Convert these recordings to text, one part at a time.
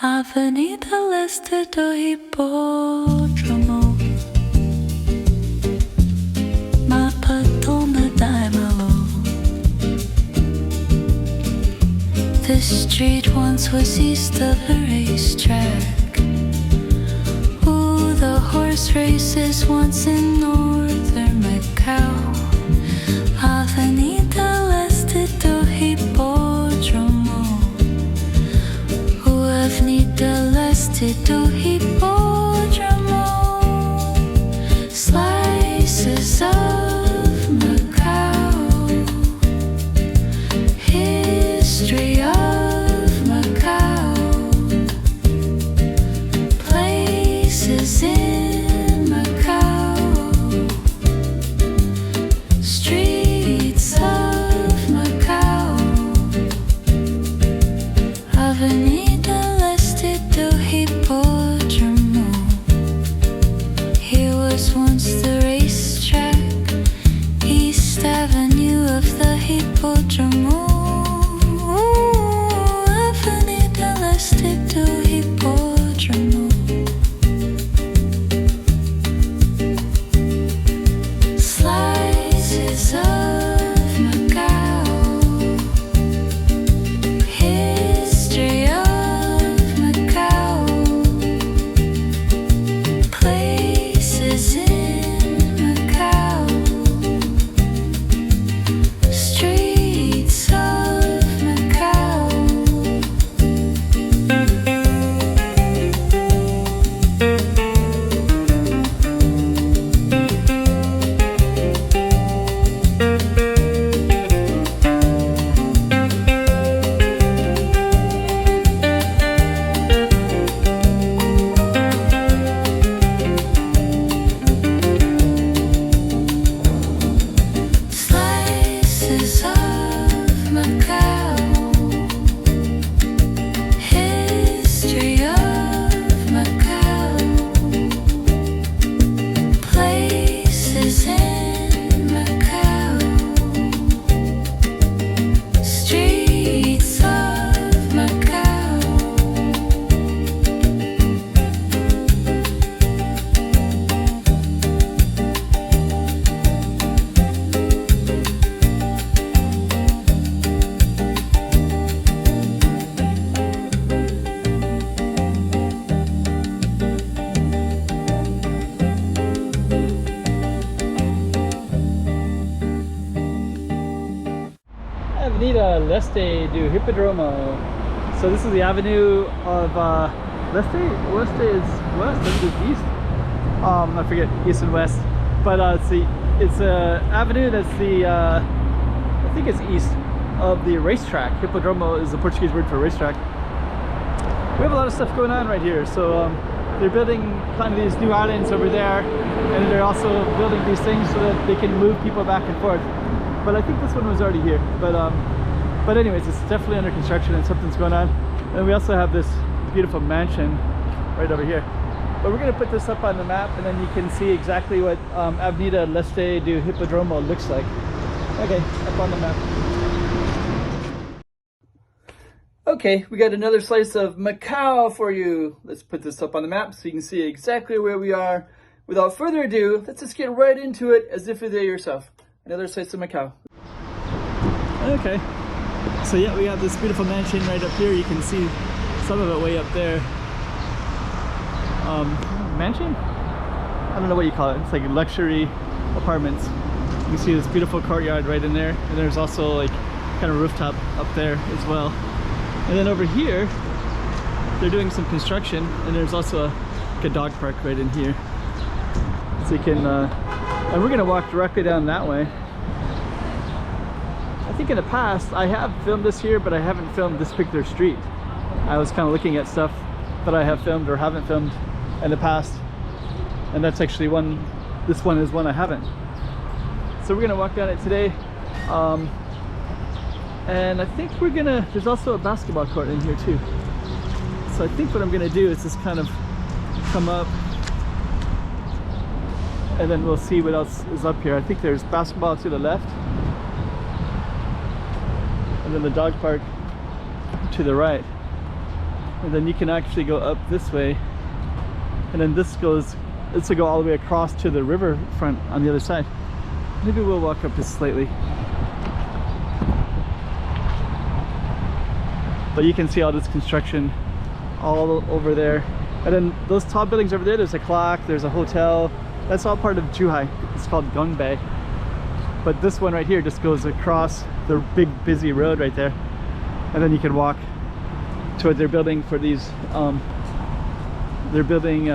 Avenida Leste do Hipodromo, Mapa Toda This street once was east of a racetrack. Ooh, the horse races once in northern Macau. Avenida Leste do Hipodromo. Ooh, Avenida Leste do Hipodromo. Slices of Macau. History of Macau. Places in Macau. Streets of Macau. Avenida Leste do Hipodromo. Here was once the racetrack, East Avenue of the Hipodromo. Avenida Leste do Hipodromo. Slices of Macau. History of Macau. Places in Macau. Streets of Macau. Slices of Macau. History of Macau. Places in Macau. Streets of Macau. Avenida Leste do Hipodromo. So this is the avenue of Leste. Leste is west. Leste is east. I forget east and west. But it's a avenue that's the I think it's east of the racetrack. Hipodromo is the Portuguese word for racetrack. We have a lot of stuff going on right here. So they're building kind of these new islands over there, and they're also building these things so that they can move people back and forth. But I think this one was already here. But anyways, it's definitely under construction and something's going on. And we also have this beautiful mansion right over here. But we're going to put this up on the map, and then you can see exactly what Avenida Leste do Hipodromo looks like. Okay, up on the map. Okay, we got another slice of Macau for you. Let's put this up on the map so you can see exactly where we are. Without further ado, let's just get right into it as if you're there yourself. Another slice of Macau. Okay, so yeah, we have this beautiful mansion right up here. You can see some of it way up there. Mansion? I don't know what you call it. It's like luxury apartments. You can see this beautiful courtyard right in there, and there's also like kind of rooftop up there as well. And then over here, they're doing some construction, and there's also a dog park right in here. So you can, and we're gonna walk directly down that way. I think in the past, I have filmed this here, but I haven't filmed this particular street. I was kind of looking at stuff that I have filmed or haven't filmed in the past. And that's actually this one is one I haven't. So we're gonna walk down it today. And I think there's also a basketball court in here too. So I think what I'm gonna do is just kind of come up, and then we'll see what else is up here. I think there's basketball to the left, and then the dog park to the right. and then you can actually go up this way, and then this will go all the way across to the riverfront on the other side. Maybe we'll walk up just slightly. But you can see all this construction all over there. And then those tall buildings over there, there's a clock, there's a hotel. That's all part of Zhuhai. It's called Gongbei. But this one right here just goes across the big busy road right there. And then you can walk to what they're building for these, they're building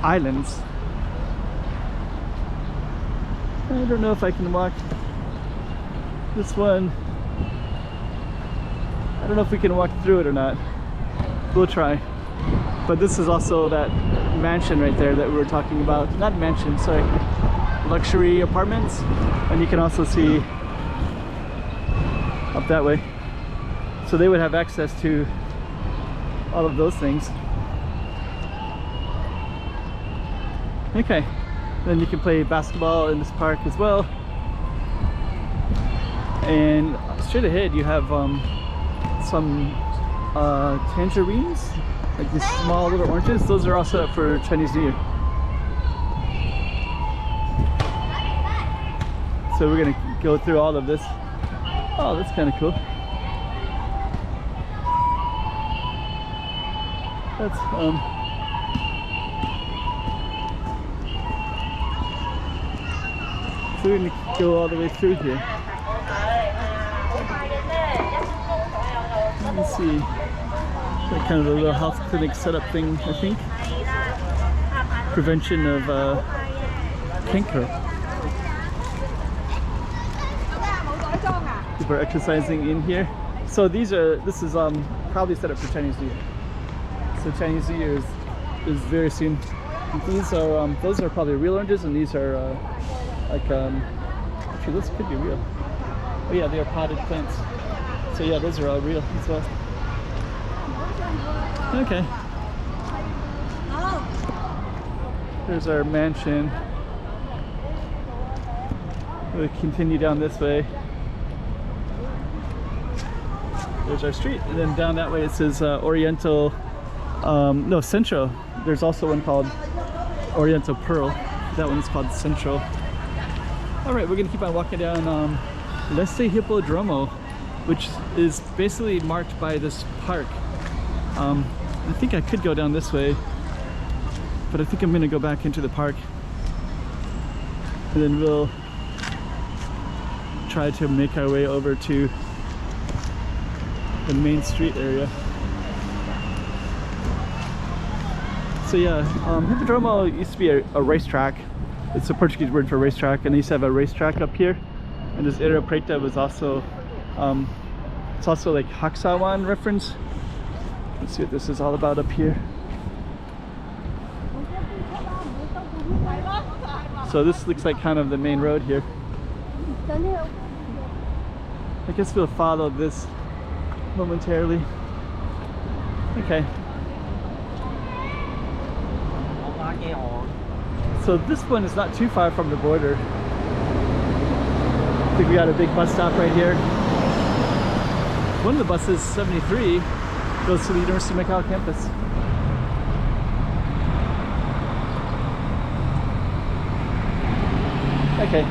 islands. I don't know if I can walk this one. I don't know if we can walk through it or not. We'll try. But this is also that mansion right there that we were talking about. Not mansion, sorry. Luxury apartments. And you can also see up that way. So they would have access to all of those things. Okay. Then you can play basketball in this park as well. And straight ahead you have some tangerines, like these small little oranges. Those are also up for Chinese New Year. So we're gonna go through all of this. Oh, that's kind of cool. That's so we're gonna go all the way through here. Let me see. Like kind of a little health clinic setup thing, I think. Prevention of cancer. People are exercising in here. So this is probably set up for Chinese New Year. So Chinese New Year is very soon. These are those are probably real oranges, and these are actually this could be real. Oh yeah, they are potted plants. So yeah, those are all real as well. Okay. There's our mansion. We'll continue down this way. There's our street, and then down that way it says Oriental, no, Central. There's also one called Oriental Pearl. That one's called Central. All right, we're gonna keep on walking down Leste Hipodromo, which is basically marked by this park. I think I could go down this way, but I think I'm gonna go back into the park, and then we'll try to make our way over to the main street area. So yeah, Hipodromo used to be a racetrack. It's a Portuguese word for racetrack, and they used to have a racetrack up here. And this area Preta was also, it's also like Haksawan reference. Let's see what this is all about up here. So this looks like kind of the main road here. I guess we'll follow this momentarily. Okay. So this one is not too far from the border. I think we got a big bus stop right here. One of the buses, 73, goes to the University of Macau campus. Okay.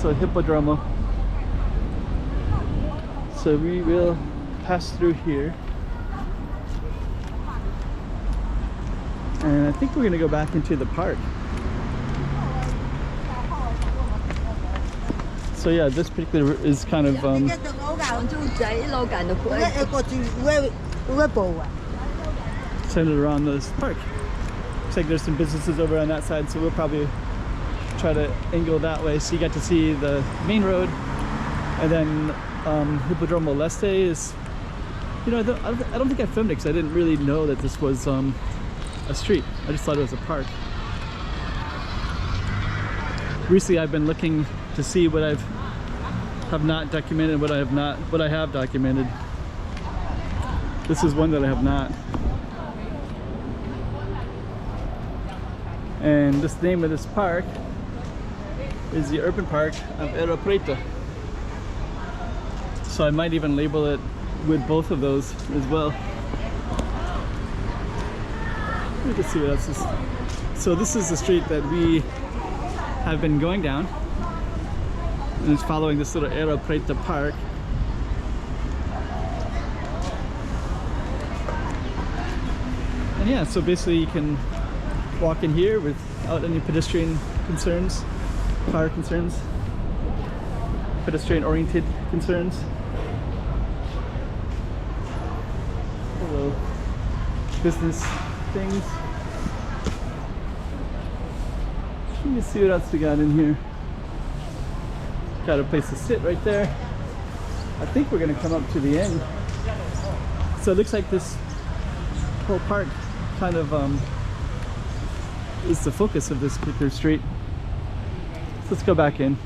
So Hipodromo. So we will pass through here. And I think we're gonna go back into the park. So yeah, this particular is kind of centered around this park. Looks like there's some businesses over on that side, so we'll probably try to angle that way so you get to see the main road. And then Hipodromo Leste is, you know, I don't think I filmed it because I didn't really know that this was a street. I just thought it was a park. Recently I've been looking to see what I have not documented, what I have documented. This is one that I have not. And this name of this park is the Urban Park of Areia Preta. So I might even label it with both of those as well. Let's see what else is. So this is the street that we have been going down, and it's following this little Areia Preta park. And yeah, so basically you can walk in here without any pedestrian concerns, car concerns, pedestrian oriented concerns. Hello, business things. Let me see what else we got in here. Got a place to sit right there. I think we're gonna come up to the end. So it looks like this whole park kind of is the focus of this particular street. So let's go back in.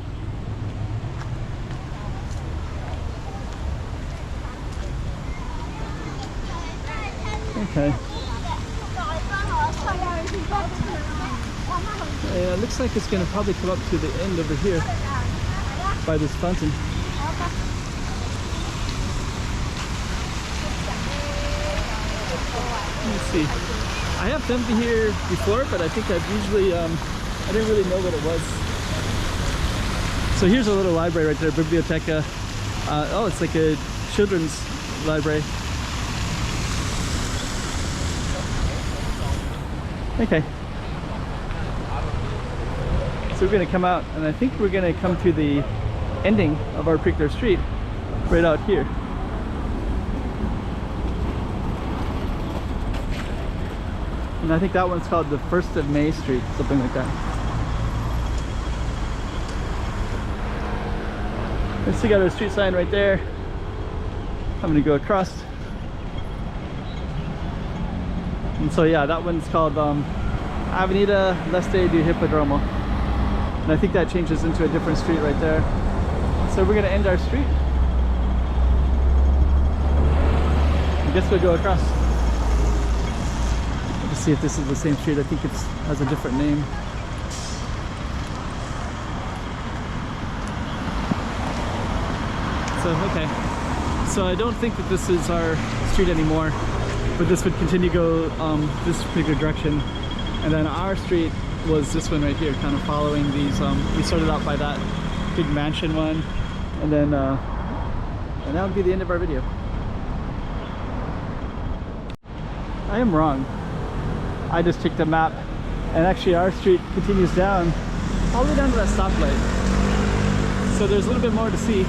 Okay. Yeah, it looks like it's going to probably come up to the end over here by this fountain. Let's see. I have filmed here before, but I think I've usually, I didn't really know what it was. So here's a little library right there, Biblioteca. Oh, it's like a children's library. Okay. So we're going to come out, and I think we're going to come to the ending of our particular street right out here. And I think that one's called the 1st of May Street, something like that. We still got our street sign right there. I'm going to go across. And so yeah, that one's called Avenida Leste do Hipodromo. And I think that changes into a different street right there. So we're going to end our street. I guess we'll go across. Let's see if this is the same street. I think it has a different name. So, okay. So I don't think that this is our street anymore, but this would continue to go this particular direction. And then our street was this one right here, kind of following these. We started out by that big mansion one, and then and that would be the end of our video. I am wrong. I just checked the map, and actually our street continues down all the way down to that stoplight. So there's a little bit more to see,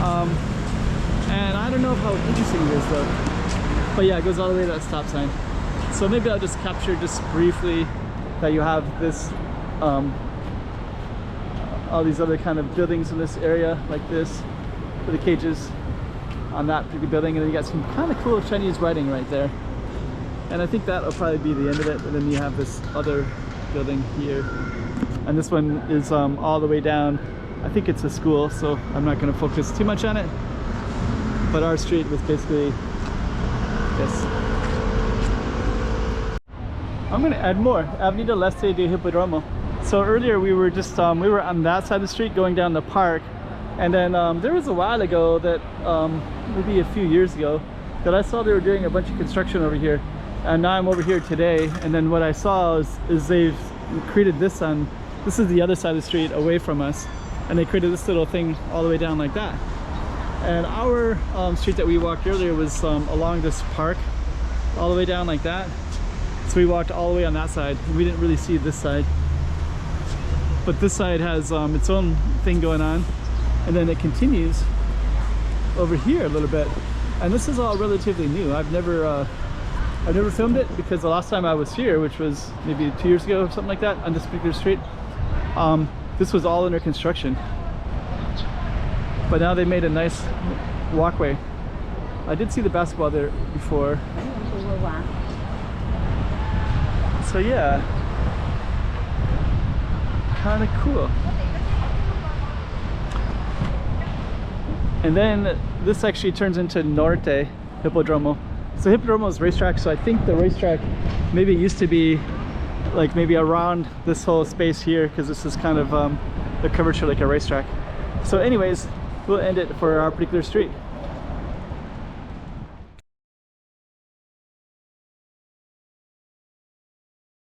and I don't know how interesting it is though. But yeah, it goes all the way to that stop sign. So maybe I'll just capture just briefly that you have this, all these other kind of buildings in this area like this, with the cages on that particular building, and then you got some kind of cool Chinese writing right there. And I think that'll probably be the end of it. And then you have this other building here, and this one is all the way down. I think it's a school, so I'm not going to focus too much on it. But our street was basically this. I'm going to add more. Avenida Leste do Hipodromo. So earlier we were just we were on that side of the street going down the park, and then there was a while ago that maybe a few years ago that I saw they were doing a bunch of construction over here. And now I'm over here today, and then what I saw is they've created this on, this is the other side of the street away from us, and they created this little thing all the way down like that. And our street that we walked earlier was along this park all the way down like that. So we walked all the way on that side. We didn't really see this side, but this side has its own thing going on, and then it continues over here a little bit. And this is all relatively new. I've never filmed it because the last time I was here, which was maybe 2 years ago or something like that, on this particular street, this was all under construction. But now they made a nice walkway. I did see the basketball there before. So yeah, kind of cool. And then this actually turns into Norte Hipodromo. So Hipodromo is racetrack, so I think the racetrack maybe used to be like maybe around this whole space here, because this is kind of the curvature like a racetrack. So anyways, we'll end it for our particular street.